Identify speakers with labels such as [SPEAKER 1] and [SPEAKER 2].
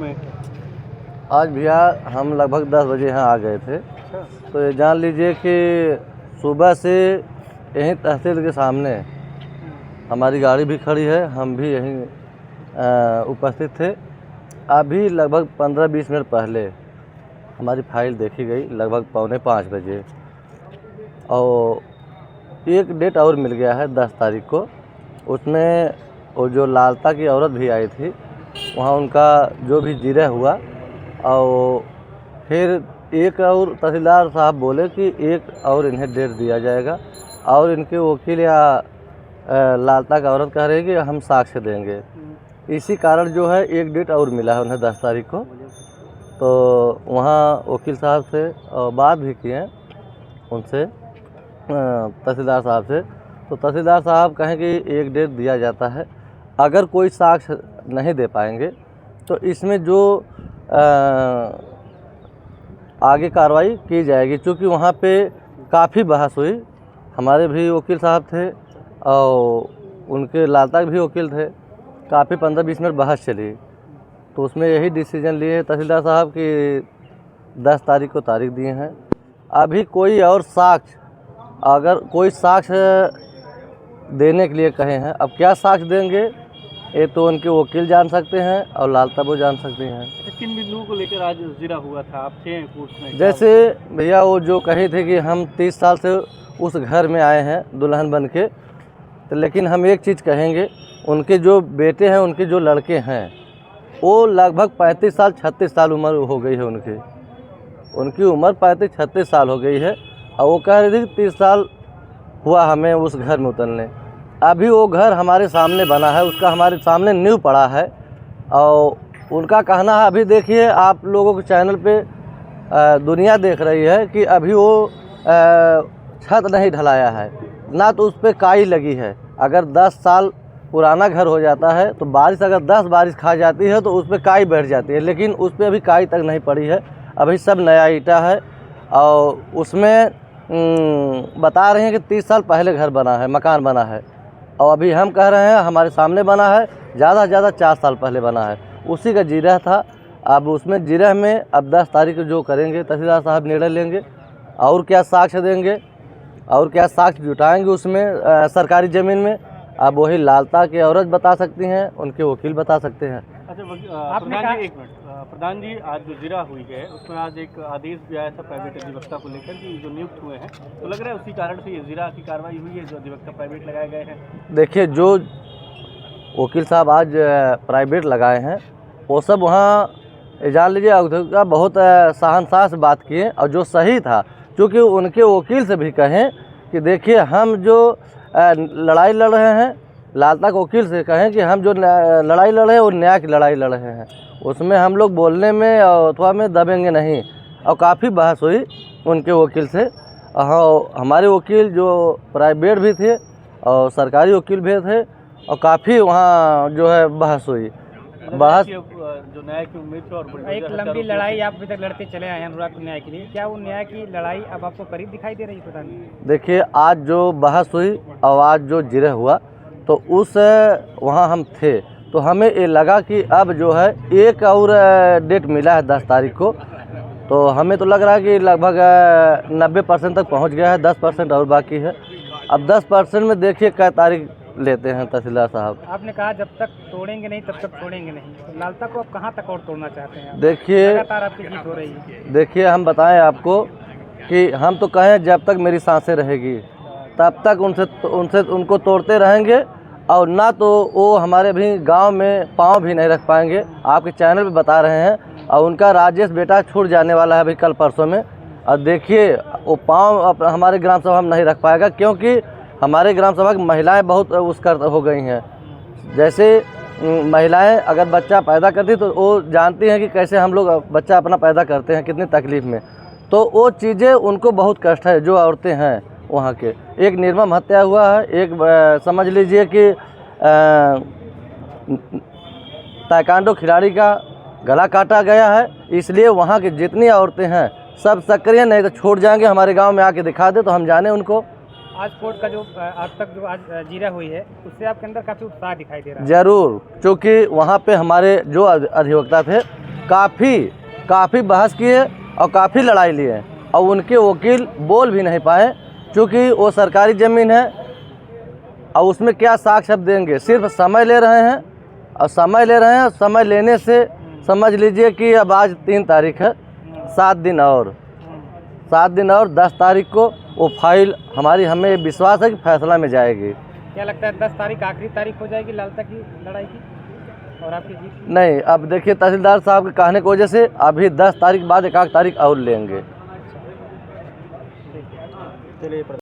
[SPEAKER 1] में?
[SPEAKER 2] आज भैया हम लगभग 10 बजे यहाँ आ गए थे। तो ये जान लीजिए कि सुबह से यहीं तहसील के सामने हमारी गाड़ी भी खड़ी है, हम भी यहीं उपस्थित थे। अभी लगभग 15-20 मिनट पहले हमारी फाइल देखी गई लगभग 4:45 बजे, और एक डेट और मिल गया है 10 तारीख को। उसमें वो जो लालता की औरत भी आई थी, वहाँ उनका जो भी जिरह हुआ, और फिर एक और तहसीलदार साहब बोले कि एक और इन्हें डेट दिया जाएगा, और इनके वकील या लालता का औरत कह रहे हैं कि हम साक्ष्य देंगे। इसी कारण जो है एक डेट और मिला है उन्हें 10 तारीख को। तो वहाँ वकील साहब से बात भी किए उनसे, तहसीलदार साहब से। तो तहसीलदार साहब कहें कि एक डेट दिया जाता है, अगर कोई साक्ष्य नहीं दे पाएंगे तो इसमें जो आगे कार्रवाई की जाएगी। क्योंकि वहाँ पे काफ़ी बहस हुई, हमारे भी वकील साहब थे और उनके लालता के भी वकील थे, काफ़ी 15-20 मिनट बहस चली। तो उसमें यही डिसीजन लिए तहसीलदार साहब कि 10 तारीख को तारीख दिए हैं। अभी कोई और साक्ष्य, अगर कोई साक्ष्य देने के लिए कहे हैं, अब क्या साक्ष्य देंगे ये तो उनके वकील जान सकते हैं और लालता वो जान सकते हैं।
[SPEAKER 1] किन बिंदुओं को लेकर आज जिरा हुआ था, आप थे कोर्ट में?
[SPEAKER 2] जैसे भैया वो जो कहे थे कि हम 30 साल से उस घर में आए हैं दुल्हन बन के, तो लेकिन हम एक चीज़ कहेंगे, उनके जो बेटे हैं, उनके जो लड़के हैं, वो लगभग 35 साल 36 साल उम्र हो गई है उनकी उम्र 35-36 साल हो गई है, और वो कह रहे थे कि 30 साल हुआ हमें उस घर में उतरने। अभी वो घर हमारे सामने बना है, उसका हमारे सामने नींव पड़ा है, और उनका कहना है, अभी देखिए आप लोगों के चैनल पे दुनिया देख रही है कि अभी वो छत नहीं ढलाया है, ना तो उस पर काई लगी है। अगर 10 साल पुराना घर हो जाता है तो बारिश अगर 10 बारिश खा जाती है तो उस पर काई बैठ जाती है, लेकिन उस पर अभी काई तक नहीं पड़ी है, अभी सब नया ईंटा है। और उसमें बता रहे हैं कि 30 साल पहले घर बना है, मकान बना है, और अभी हम कह रहे हैं हमारे सामने बना है, ज़्यादा से ज़्यादा 4 साल पहले बना है, उसी का जिरह था। अब उसमें जिरह में अब 10 तारीख को जो करेंगे तहसीलदार साहब निर्णय लेंगे, और क्या साक्ष्य देंगे और क्या साक्ष्य जुटाएंगे उसमें सरकारी ज़मीन में, अब वही लालता की औरत बता सकती हैं, उनके वकील बता सकते हैं।
[SPEAKER 1] अच्छा प्रधान जी, एक मिनट। प्रधान जी, आज जो जिरा हुई है उसमें आज एक आदेश भी आया था प्राइवेट अधिवक्ता को लेकर कि जो नियुक्त हुए हैं, तो लग रहा है उसी कारण से ये जिरा की कार्रवाई हुई है, जो अधिवक्ता प्राइवेट लगाए गए हैं।
[SPEAKER 2] देखिए, जो वकील साहब आज प्राइवेट लगाए हैं वो सब वहाँ जान लीजिए अधिवक्ता बहुत सहनशाह से बात किए, और जो सही था, क्योंकि उनके वकील से भी कहें कि देखिए हम जो लड़ाई लड़ रहे हैं, लालता के वकील से कहें कि हम जो लड़ाई लड़ रहे हैं वो न्याय की लड़ाई लड़ रहे हैं, उसमें हम लोग बोलने में अथवा में दबेंगे नहीं। और काफ़ी बहस हुई उनके वकील से। हाँ, हमारे वकील जो प्राइवेट भी थे और सरकारी वकील भी थे, और काफ़ी वहाँ जो है बहस हुई। बहस
[SPEAKER 1] जो न्याय की उम्मीद थी, और
[SPEAKER 3] एक लंबी लड़ाई आप अभी तक लड़ते चले आए हैं अनुराग को न्याय के लिए, क्या वो न्याय की लड़ाई अब आपको करीब दिखाई दे रही है? प्रधान जी,
[SPEAKER 2] देखिए, आज जो बहस हुई और आज जो जिरह हुआ, तो उस वहाँ हम थे, तो हमें ये लगा कि अब जो है एक और डेट मिला है 10 तारीख को, तो हमें तो लग रहा है कि लगभग 90% तक पहुँच गया है, 10% और बाकी है। अब 10% में देखिए क्या तारीख लेते हैं तहसीलदार साहब।
[SPEAKER 3] आपने कहा जब तक तोड़ेंगे नहीं तब तक छोड़ेंगे नहीं, तो लालता को आप कहाँ तक और तोड़ना चाहते हैं?
[SPEAKER 2] देखिए,
[SPEAKER 3] लगातार आपकी जीत हो रही है।
[SPEAKER 2] देखिए, हम बताएं आपको कि हम तो कहें जब तक मेरी सांसें रहेगी तब तक उनको तोड़ते रहेंगे, और ना तो वो हमारे भी गांव में पाँव भी नहीं रख पाएंगे। आपके चैनल पे बता रहे हैं, और उनका राजेश बेटा छूट जाने वाला है अभी कल परसों में, और देखिए वो पाँव हमारे ग्राम सभा में नहीं रख पाएगा, क्योंकि हमारे ग्राम सभा की महिलाएं बहुत उसकर हो गई हैं। जैसे महिलाएं अगर बच्चा पैदा करती तो वो जानती हैं कि कैसे हम लोग बच्चा अपना पैदा करते हैं, कितनी तकलीफ़ में, तो वो चीज़ें उनको बहुत कष्ट है। जो औरतें हैं वहाँ के, एक निर्मम हत्या हुआ है, एक समझ लीजिए कि ताइक्वांडो खिलाड़ी का गला काटा गया है, इसलिए वहाँ की जितनी औरतें हैं सब सक्रिय, नहीं तो छूट जाएंगे। हमारे गांव में आके दिखा दे तो हम जाने उनको।
[SPEAKER 3] आज कोर्ट का जो आज तक जो आज जिरा हुई है, उससे आपके अंदर काफ़ी उत्साह दिखाई दे रहा है।
[SPEAKER 2] ज़रूर, क्योंकि वहाँ पे हमारे जो अधिवक्ता थे काफ़ी बहस किए और काफ़ी लड़ाई लिए और उनके वकील बोल भी नहीं पाए, क्योंकि वो सरकारी ज़मीन है और उसमें क्या साक्ष्य देंगे। सिर्फ समय ले रहे हैं और समय लेने से समझ लीजिए कि अब आज 3 तारीख है, 7 दिन और 10 तारीख को वो फाइल हमें विश्वास है कि फैसला में जाएगी।
[SPEAKER 3] क्या लगता है 10 तारीख आखिरी तारीख हो जाएगी लालता की लड़ाई की और आपकी जीत?
[SPEAKER 2] नहीं, अब देखिए तहसीलदार साहब के कहने की वजह से अभी 10 तारीख बाद 1 तारीख और लेंगे।
[SPEAKER 1] चलिए।